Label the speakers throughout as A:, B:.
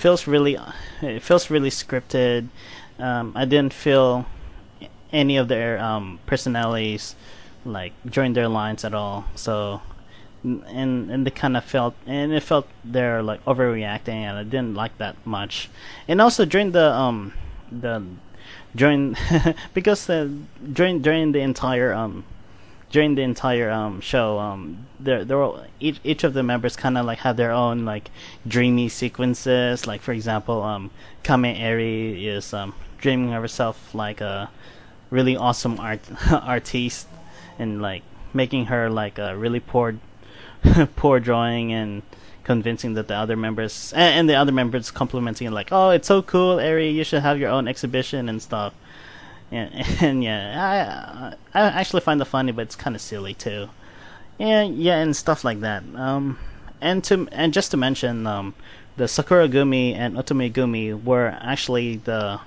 A: feels really it feels really scripted. I didn't feel any of their personalities like during their lines at all. So and they kind of felt and it felt they're like overreacting, and I didn't like that much. And also the during because during the entire show, there were each of the members kind of like had their own like dreamy sequences. Like for example, Kame Eri is dreaming of herself like a really awesome artiste, and like making her like a really poor poor drawing, and convincing that the other members and the other members complimenting it, like, oh, it's so cool, Eri, you should have your own exhibition and stuff. And yeah, I actually find it funny, but it's kind of silly too. And stuff like that. And just to mention, the Sakura Gumi and Otome Gumi were actually the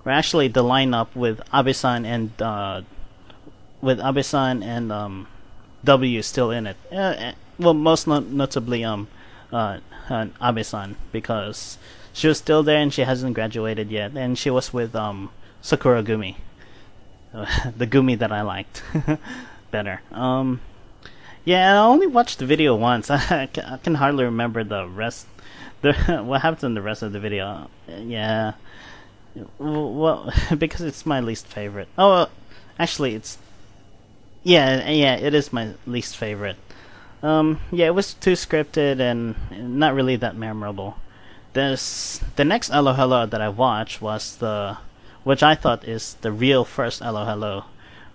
A: lineup with Abe-san and W still in it. Well, most notably Abe-san, because she was still there and she hasn't graduated yet, and she was with Sakura Gumi, the Gumi that I liked better. Yeah, I only watched the video once. I can hardly remember the rest. What happened in the rest of the video? Yeah, well, because it's my least favorite. Oh, actually, it is my least favorite. Yeah, it was too scripted and not really that memorable. The next Alo-Hello that I watched was which I thought is the real first Alo-Hello,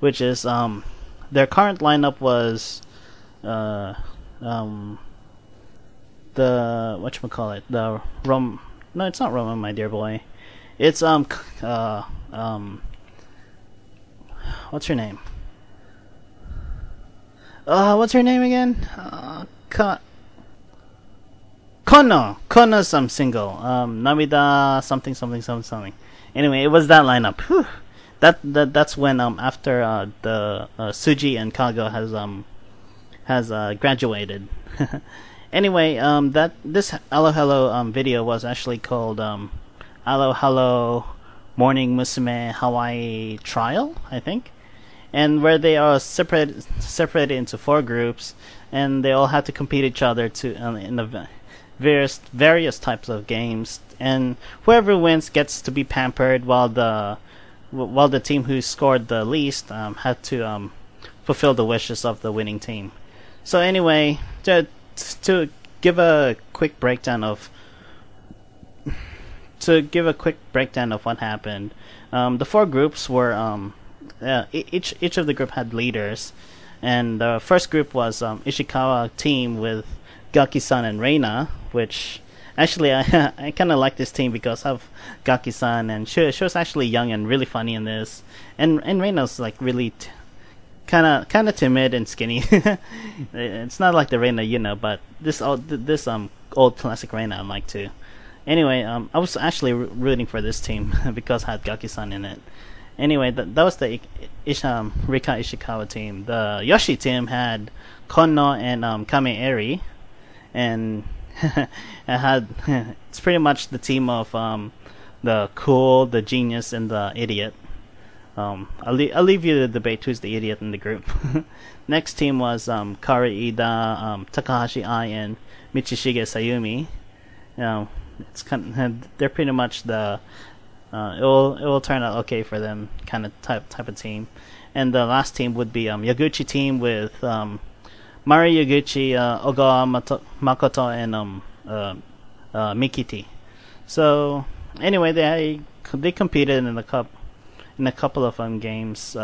A: which is their current lineup was the whatchamacallit, the Rom no, it's not Roma, my dear boy. It's what's her name? What's her name again? Kono's single. Namida something something something something. Anyway, it was that lineup. Whew. That's when after the Suji and Kago has graduated. Anyway, this Alo-Hello video was actually called Alo-Hello Morning Musume Hawaii Trial, I think, and where they are separated into 4 groups, and they all have to compete each other in the various types of games, and whoever wins gets to be pampered, while the team who scored the least had to fulfill the wishes of the winning team. So anyway, to give a quick breakdown of what happened, the 4 groups were each of the group had leaders, and the first group was Ishikawa team with Gaki-san and Reina, which actually I kind of like this team because of Gaki-san, and she was actually young and really funny in this, and Reina's like really kind of timid and skinny. It's not like the Reina, but this old classic Reina I like too. Anyway, I was actually rooting for this team because it had Gaki-san in it. Anyway, that was the Rika Ishikawa team. The Yoshi team had Kono and Kame Eri, and it's pretty much the team of the cool, the genius, and the idiot. I'll leave you to debate who's the idiot in the group. Next team was Kari Ida, Takahashi Ai, and Michishige Sayumi. It's they're pretty much the it will turn out okay for them kind of type of team. And the last team would be Yaguchi team with Mari Yaguchi, Ogawa Makoto, and Mikiti. So anyway, they competed in a couple of games,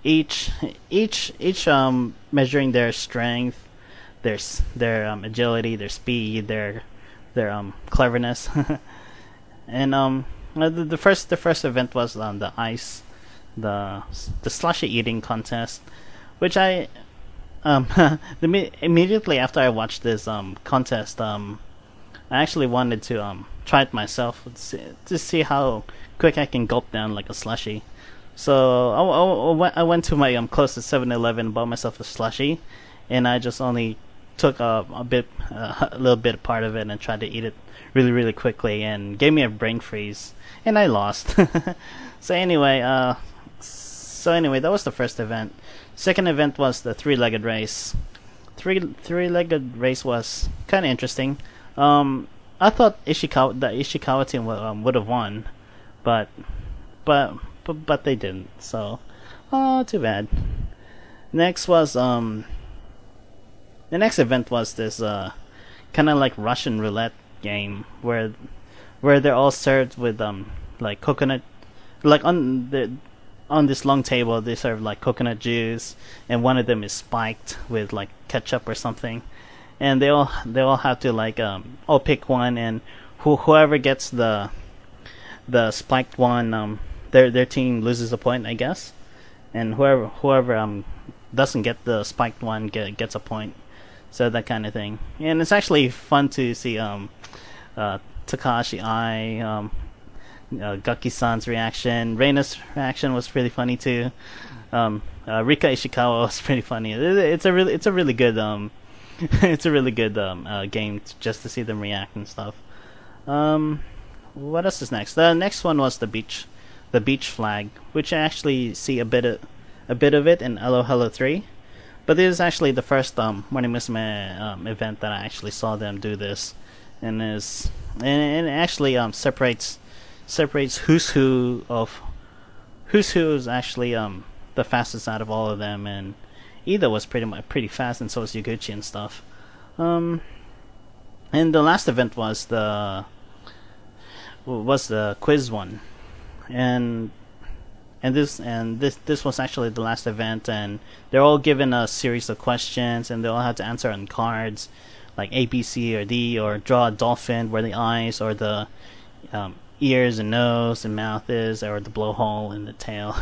A: each measuring their strength, their agility, their speed, their cleverness. And the first event was on the ice, the slushy eating contest, which I immediately after I watched this contest, I actually wanted to try it myself to see how quick I can gulp down like a slushie. So I went to my closest 7-Eleven and bought myself a slushie, and I just only took a little bit part of it and tried to eat it really quickly, and gave me a brain freeze, and I lost. So anyway, that was the first event. Second event was the three-legged race. Three-legged race was kind of interesting. I thought the Ishikawa team would have won, but they didn't. So, too bad. Next was the next event was this kind of like Russian roulette game where they're all served with like coconut, like on this long table they serve like coconut juice, and one of them is spiked with like ketchup or something, and they all have to like all pick one, and whoever gets the spiked one, their team loses a point, I guess, and whoever doesn't get the spiked one gets a point. So that kind of thing, and it's actually fun to see Takashi Gaki-san's reaction. Reina's reaction was pretty funny too. Rika Ishikawa was pretty funny. It's a really good game just to see them react and stuff. What else is next? The next one was the beach flag, which I actually see a bit of it in Alo-Hello 3. But this is actually the first Morning Musume event that I actually saw them do this, and it actually separates who's who is actually the fastest out of all of them, and Ida was pretty fast, and so was Yuguchi and stuff. And the last event was the quiz one, and this was actually the last event, and they're all given a series of questions, and they all have to answer on cards, like A, B, C, or D, or draw a dolphin where the eyes or the ears and nose and mouth is, or the blowhole in the tail,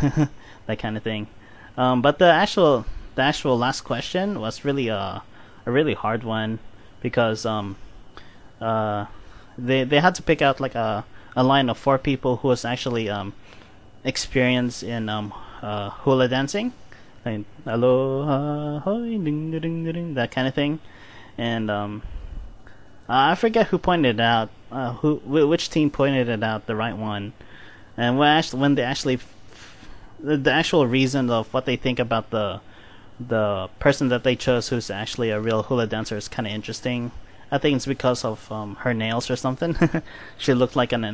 A: that kind of thing. But the actual last question was really a really hard one, because they had to pick out like a line of 4 people who was actually experience in hula dancing, like aloha, hoi, ding, ding, ding, that kind of thing, and I forget who pointed it out, which team pointed it out, the right one, and when they actually the actual reason of what they think about the person that they chose, who's actually a real hula dancer, is kind of interesting. I think it's because of her nails or something. She looked like an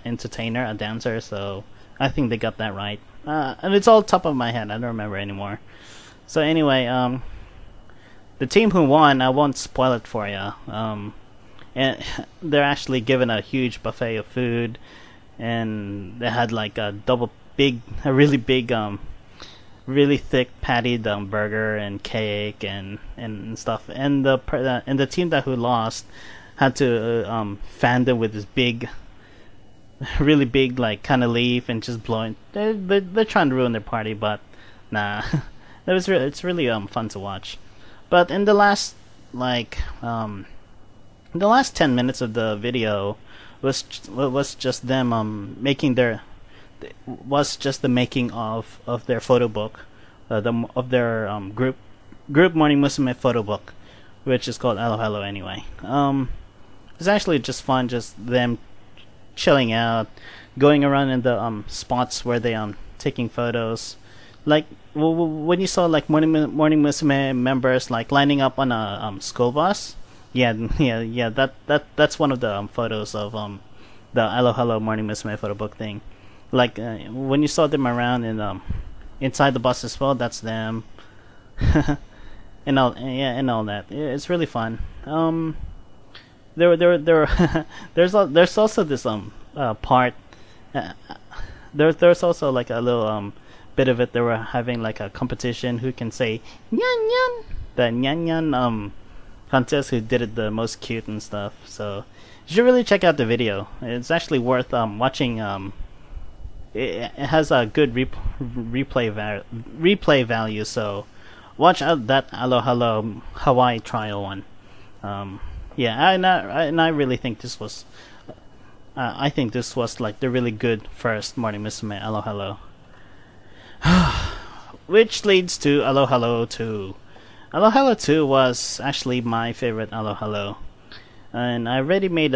A: entertainer, a dancer, so I think they got that right. And it's all top of my head, I don't remember anymore. So anyway, the team who won, I won't spoil it for you. And they're actually given a huge buffet of food, and they had like a really big, really thick pattied burger and cake and stuff. And the team who lost had to fan them with this really big like kind of leaf and just blowing. They're trying to ruin their party, but nah. It's really fun to watch. But in the last 10 minutes of the video was just them making the making of their photo book, of their group Morning Musume photo book, which is called Alo-Hello anyway. It's actually just fun, just them chilling out, going around in the spots where they taking photos, like when you saw like Morning Musume members like lining up on a school bus. That's one of the photos of the Alo-Hello Morning Musume photo book thing. Like when you saw them around in inside the bus as well, that's them. and all that. It's really fun. There's also this part. There's also like a little bit of it. They were having like a competition who can say nyan nyan, the nyan nyan contest, who did it the most cute and stuff. So you should really check out the video. It's actually worth watching. It has a good replay value. So watch out that Alo-Hello Hawaii trial one. I really think this was. I think this was like the really good first Morning Musume Alo-Hello. Which leads to Alo-Hello 2. Alo-Hello 2 was actually my favorite Alo-Hello. And I already made